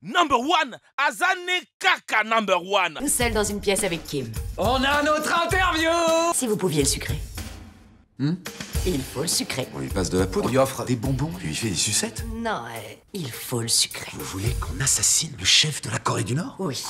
Number one, Azane Kaka number one. Seul dans une pièce avec Kim. On a notre interview. Si vous pouviez le sucrer. Il faut le sucrer. On lui passe de la poudre, on lui offre des bonbons, on lui fait des sucettes. Non, il faut le sucrer. Vous voulez qu'on assassine le chef de la Corée du Nord? Oui.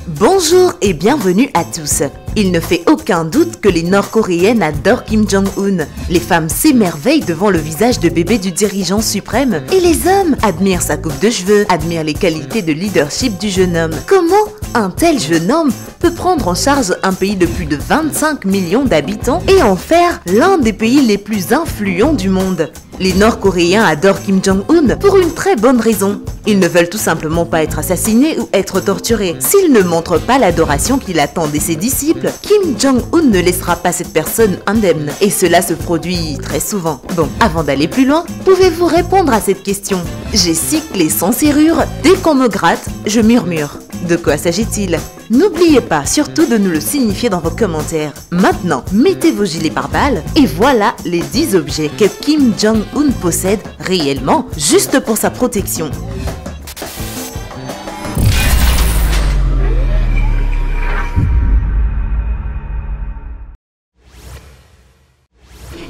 Bonjour et bienvenue à tous. Il ne fait aucun doute que les Nord-Coréennes adorent Kim Jong-un. Les femmes s'émerveillent devant le visage de bébé du dirigeant suprême et les hommes admirent sa coupe de cheveux, admirent les qualités de leadership du jeune homme. Comment un tel jeune homme peut prendre en charge un pays de plus de 25 millions d'habitants et en faire l'un des pays les plus influents du monde? Les Nord-Coréens adorent Kim Jong-un pour une très bonne raison. Ils ne veulent tout simplement pas être assassinés ou être torturés. S'ils ne montrent pas l'adoration qu'il attend de ses disciples, Kim Jong-un ne laissera pas cette personne indemne. Et cela se produit très souvent. Bon, avant d'aller plus loin, pouvez-vous répondre à cette question? J'ai 6 clés sans serrure. Dès qu'on me gratte, je murmure. De quoi s'agit-il? N'oubliez pas surtout de nous le signifier dans vos commentaires. Maintenant, mettez vos gilets pare-balles et voilà les 10 objets que Kim Jong-un possède réellement juste pour sa protection.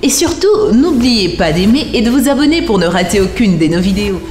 Et surtout, n'oubliez pas d'aimer et de vous abonner pour ne rater aucune de nos vidéos.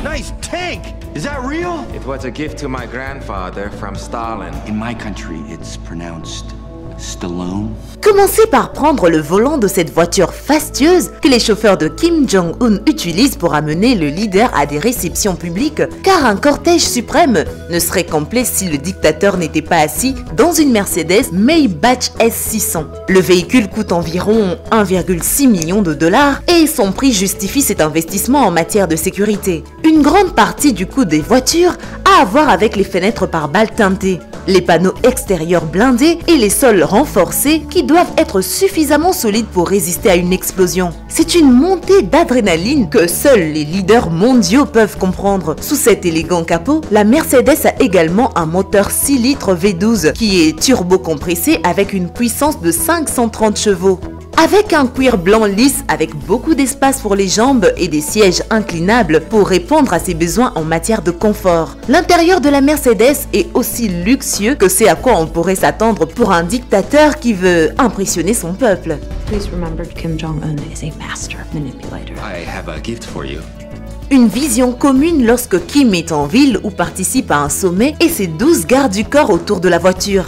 Nice tank! Is that real? It was a gift to my grandfather from Stalin. In my country, it's pronounced Stallone. Commencez par prendre le volant de cette voiture fastueuse que les chauffeurs de Kim Jong-un utilisent pour amener le leader à des réceptions publiques, car un cortège suprême ne serait complet si le dictateur n'était pas assis dans une Mercedes Maybach S600. Le véhicule coûte environ 1,6 million de dollars et son prix justifie cet investissement en matière de sécurité. Une grande partie du coût des voitures a à voir avec les fenêtres par balles teintées, les panneaux extérieurs blindés et les sols renforcés qui doivent être suffisamment solides pour résister à une explosion. C'est une montée d'adrénaline que seuls les leaders mondiaux peuvent comprendre. Sous cet élégant capot, la Mercedes a également un moteur 6 litres V12 qui est turbo-compressé avec une puissance de 530 chevaux. Avec un cuir blanc lisse avec beaucoup d'espace pour les jambes et des sièges inclinables pour répondre à ses besoins en matière de confort. L'intérieur de la Mercedes est aussi luxueux que c'est à quoi on pourrait s'attendre pour un dictateur qui veut impressionner son peuple. Please remember Kim Jong-un is a master manipulator. I have a gift for you. Une vision commune lorsque Kim est en ville ou participe à un sommet et ses 12 gardes du corps autour de la voiture.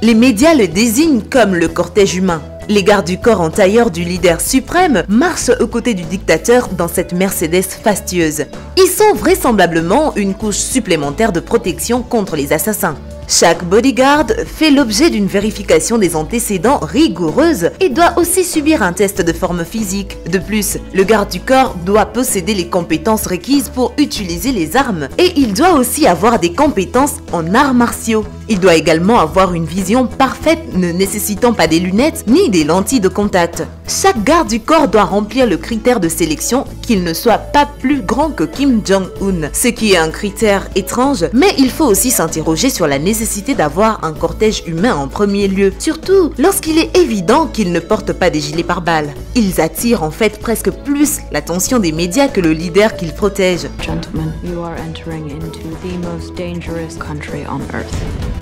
Les médias le désignent comme le cortège humain. Les gardes du corps en tailleur du leader suprême marchent aux côtés du dictateur dans cette Mercedes fastueuse. Ils sont vraisemblablement une couche supplémentaire de protection contre les assassins. Chaque bodyguard fait l'objet d'une vérification des antécédents rigoureuse et doit aussi subir un test de forme physique. De plus, le garde du corps doit posséder les compétences requises pour utiliser les armes et il doit aussi avoir des compétences en arts martiaux. Il doit également avoir une vision parfaite ne nécessitant pas des lunettes ni des lentilles de contact. Chaque garde du corps doit remplir le critère de sélection qu'il ne soit pas plus grand que Kim Jong-un, ce qui est un critère étrange, mais il faut aussi s'interroger sur la nécessité d'avoir un cortège humain en premier lieu, surtout lorsqu'il est évident qu'ils ne portent pas des gilets pare-balles. Ils attirent en fait presque plus l'attention des médias que le leader qu'ils protègent. Gentlemen, you are entering into the most dangerous country on earth.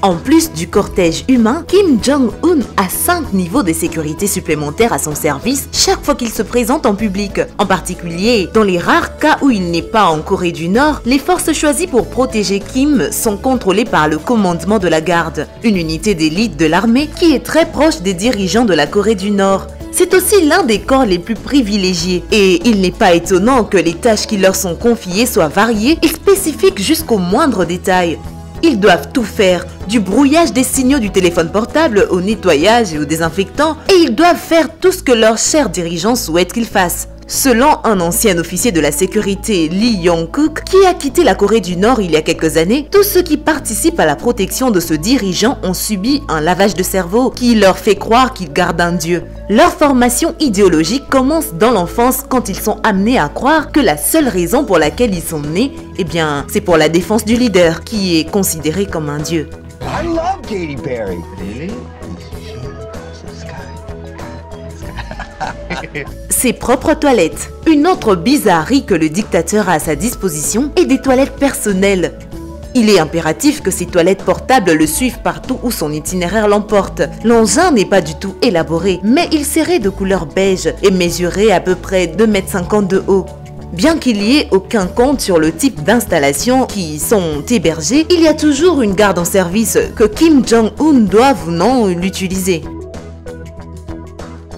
En plus du cortège humain, Kim Jong-un a 5 niveaux de sécurité supplémentaires à son service chaque fois qu'il se présente en public. En particulier, dans les rares cas où il n'est pas en Corée du Nord, les forces choisies pour protéger Kim sont contrôlées par le commandement de la garde, une unité d'élite de l'armée qui est très proche des dirigeants de la Corée du Nord. C'est aussi l'un des corps les plus privilégiés et il n'est pas étonnant que les tâches qui leur sont confiées soient variées et spécifiques jusqu'au moindre détail. Ils doivent tout faire, du brouillage des signaux du téléphone portable au nettoyage et au désinfectant, et ils doivent faire tout ce que leurs chers dirigeants souhaitent qu'ils fassent. Selon un ancien officier de la sécurité, Lee Yong-kook, qui a quitté la Corée du Nord il y a quelques années, tous ceux qui participent à la protection de ce dirigeant ont subi un lavage de cerveau qui leur fait croire qu'ils gardent un dieu. Leur formation idéologique commence dans l'enfance quand ils sont amenés à croire que la seule raison pour laquelle ils sont nés, eh bien, c'est pour la défense du leader, qui est considéré comme un dieu. I love Katy Perry. C'est ses propres toilettes. Une autre bizarrerie que le dictateur a à sa disposition est des toilettes personnelles. Il est impératif que ces toilettes portables le suivent partout où son itinéraire l'emporte. L'engin n'est pas du tout élaboré, mais il serait de couleur beige et mesurait à peu près 2,50 m de haut. Bien qu'il n'y ait aucun compte sur le type d'installations qui sont hébergées, il y a toujours une garde en service que Kim Jong-un doive ou non l'utiliser.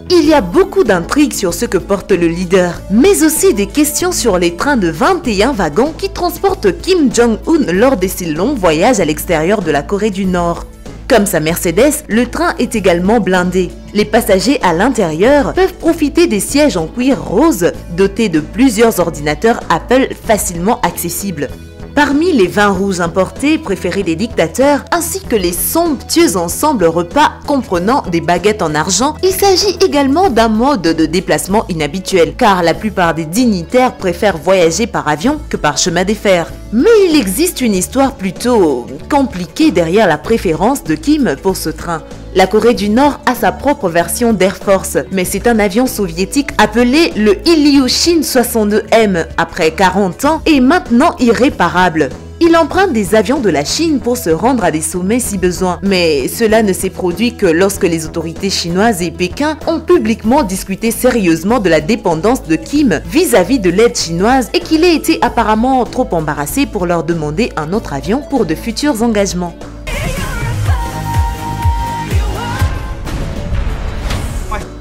Il y a beaucoup d'intrigues sur ce que porte le leader, mais aussi des questions sur les trains de 21 wagons qui transportent Kim Jong-un lors de ses longs voyages à l'extérieur de la Corée du Nord. Comme sa Mercedes, le train est également blindé. Les passagers à l'intérieur peuvent profiter des sièges en cuir rose dotés de plusieurs ordinateurs Apple facilement accessibles. Parmi les vins rouges importés préférés des dictateurs, ainsi que les somptueux ensembles repas comprenant des baguettes en argent, il s'agit également d'un mode de déplacement inhabituel, car la plupart des dignitaires préfèrent voyager par avion que par chemin de fer. Mais il existe une histoire plutôt compliquée derrière la préférence de Kim pour ce train. La Corée du Nord a sa propre version d'Air Force, mais c'est un avion soviétique appelé le Ilyushin 62M, après 40 ans et maintenant irréparable. Il emprunte des avions de la Chine pour se rendre à des sommets si besoin, mais cela ne s'est produit que lorsque les autorités chinoises et Pékin ont publiquement discuté sérieusement de la dépendance de Kim vis-à-vis de l'aide chinoise et qu'il ait été apparemment trop embarrassé pour leur demander un autre avion pour de futurs engagements.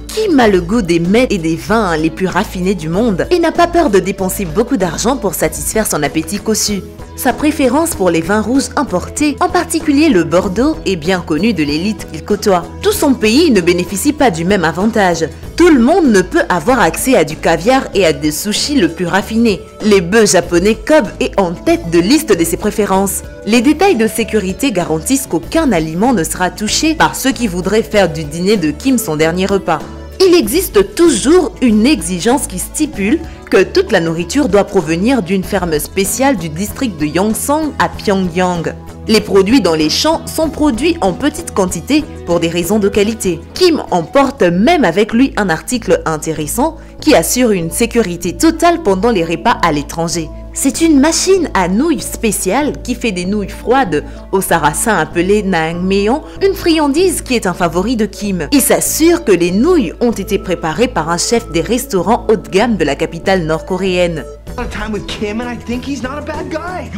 Kim a le goût des mets et des vins les plus raffinés du monde et n'a pas peur de dépenser beaucoup d'argent pour satisfaire son appétit cossu. Sa préférence pour les vins rouges importés, en particulier le Bordeaux, est bien connue de l'élite qu'il côtoie. Tout son pays ne bénéficie pas du même avantage. Tout le monde ne peut avoir accès à du caviar et à des sushis le plus raffinés. Les bœufs japonais Kobe est en tête de liste de ses préférences. Les détails de sécurité garantissent qu'aucun aliment ne sera touché par ceux qui voudraient faire du dîner de Kim son dernier repas. Il existe toujours une exigence qui stipule que toute la nourriture doit provenir d'une ferme spéciale du district de Yongsan à Pyongyang. Les produits dans les champs sont produits en petite quantité pour des raisons de qualité. Kim emporte même avec lui un article intéressant qui assure une sécurité totale pendant les repas à l'étranger. C'est une machine à nouilles spéciale qui fait des nouilles froides au sarrasin appelé naengmyeon, une friandise qui est un favori de Kim. Il s'assure que les nouilles ont été préparées par un chef des restaurants haut de gamme de la capitale nord-coréenne.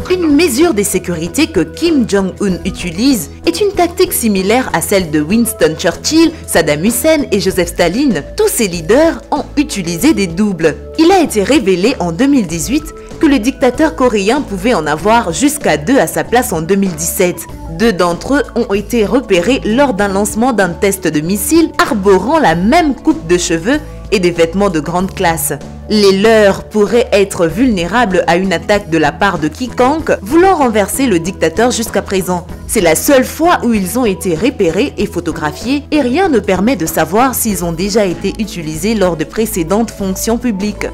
Une mesure de sécurité que Kim Jong-un utilise est une tactique similaire à celle de Winston Churchill, Saddam Hussein et Joseph Staline. Tous ces leaders ont utilisé des doubles. Il a été révélé en 2018 que le dictateur coréen pouvait en avoir jusqu'à 2 à sa place en 2017. 2 d'entre eux ont été repérés lors d'un lancement d'un test de missile arborant la même coupe de cheveux et des vêtements de grande classe. Les leurs pourraient être vulnérables à une attaque de la part de quiconque voulant renverser le dictateur jusqu'à présent. C'est la seule fois où ils ont été repérés et photographiés et rien ne permet de savoir s'ils ont déjà été utilisés lors de précédentes fonctions publiques.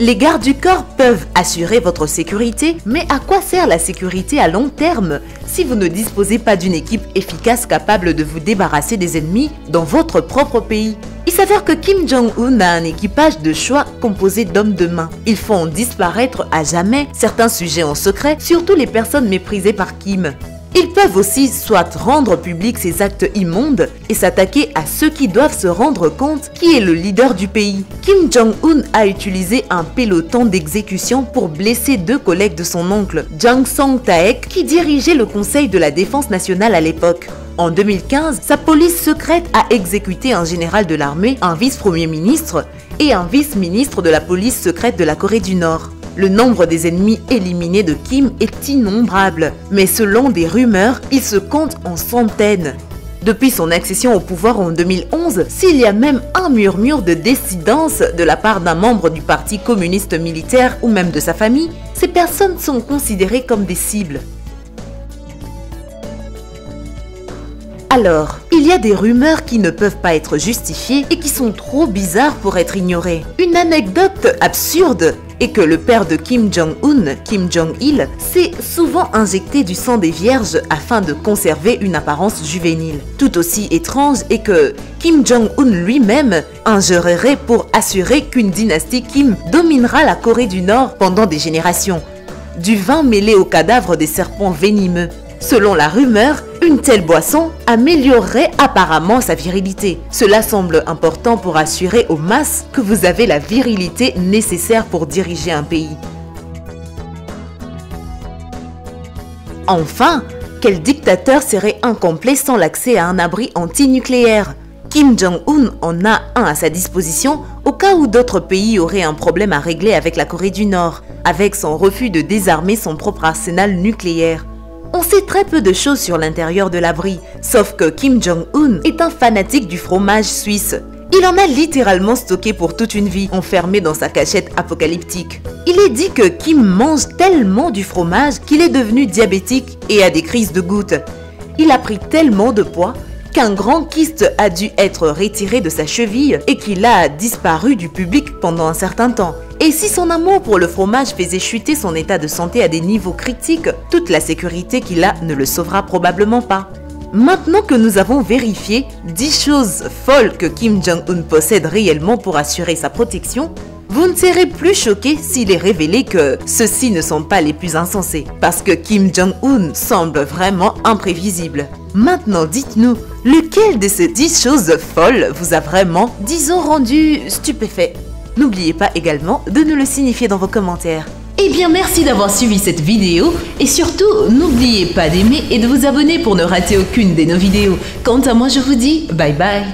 Les gardes du corps peuvent assurer votre sécurité, mais à quoi sert la sécurité à long terme si vous ne disposez pas d'une équipe efficace capable de vous débarrasser des ennemis dans votre propre pays? Il s'avère que Kim Jong-un a un équipage de choix composé d'hommes de main. Ils font disparaître à jamais certains sujets en secret, surtout les personnes méprisées par Kim. Ils peuvent aussi soit rendre publics ces actes immondes et s'attaquer à ceux qui doivent se rendre compte qui est le leader du pays. Kim Jong-un a utilisé un peloton d'exécution pour blesser 2 collègues de son oncle, Jang Song-taek, qui dirigeait le Conseil de la Défense nationale à l'époque. En 2015, sa police secrète a exécuté un général de l'armée, un vice-premier ministre et un vice-ministre de la police secrète de la Corée du Nord. Le nombre des ennemis éliminés de Kim est innombrable, mais selon des rumeurs, il se compte en centaines. Depuis son accession au pouvoir en 2011, s'il y a même un murmure de dissidence de la part d'un membre du parti communiste militaire ou même de sa famille, ces personnes sont considérées comme des cibles. Alors, il y a des rumeurs qui ne peuvent pas être justifiées et qui sont trop bizarres pour être ignorées. Une anecdote absurde et que le père de Kim Jong-un, Kim Jong-il, s'est souvent injecté du sang des vierges afin de conserver une apparence juvénile. Tout aussi étrange est que Kim Jong-un lui-même ingérerait pour assurer qu'une dynastie Kim dominera la Corée du Nord pendant des générations. Du vin mêlé aux cadavres des serpents venimeux. Selon la rumeur, une telle boisson améliorerait apparemment sa virilité. Cela semble important pour assurer aux masses que vous avez la virilité nécessaire pour diriger un pays. Enfin, quel dictateur serait incomplet sans l'accès à un abri antinucléaire? Kim Jong-un en a un à sa disposition au cas où d'autres pays auraient un problème à régler avec la Corée du Nord, avec son refus de désarmer son propre arsenal nucléaire. On sait très peu de choses sur l'intérieur de l'abri, sauf que Kim Jong-un est un fanatique du fromage suisse. Il en a littéralement stocké pour toute une vie, enfermé dans sa cachette apocalyptique. Il est dit que Kim mange tellement du fromage qu'il est devenu diabétique et a des crises de gouttes. Il a pris tellement de poids qu'un grand kyste a dû être retiré de sa cheville et qu'il a disparu du public pendant un certain temps. Et si son amour pour le fromage faisait chuter son état de santé à des niveaux critiques, toute la sécurité qu'il a ne le sauvera probablement pas. Maintenant que nous avons vérifié 10 choses folles que Kim Jong-un possède réellement pour assurer sa protection, vous ne serez plus choqués s'il est révélé que ceux-ci ne sont pas les plus insensés, parce que Kim Jong-un semble vraiment imprévisible. Maintenant, dites-nous, lequel de ces 10 choses folles vous a vraiment, disons, rendu stupéfait? N'oubliez pas également de nous le signifier dans vos commentaires. Eh bien, merci d'avoir suivi cette vidéo et surtout, n'oubliez pas d'aimer et de vous abonner pour ne rater aucune de nos vidéos. Quant à moi, je vous dis bye bye.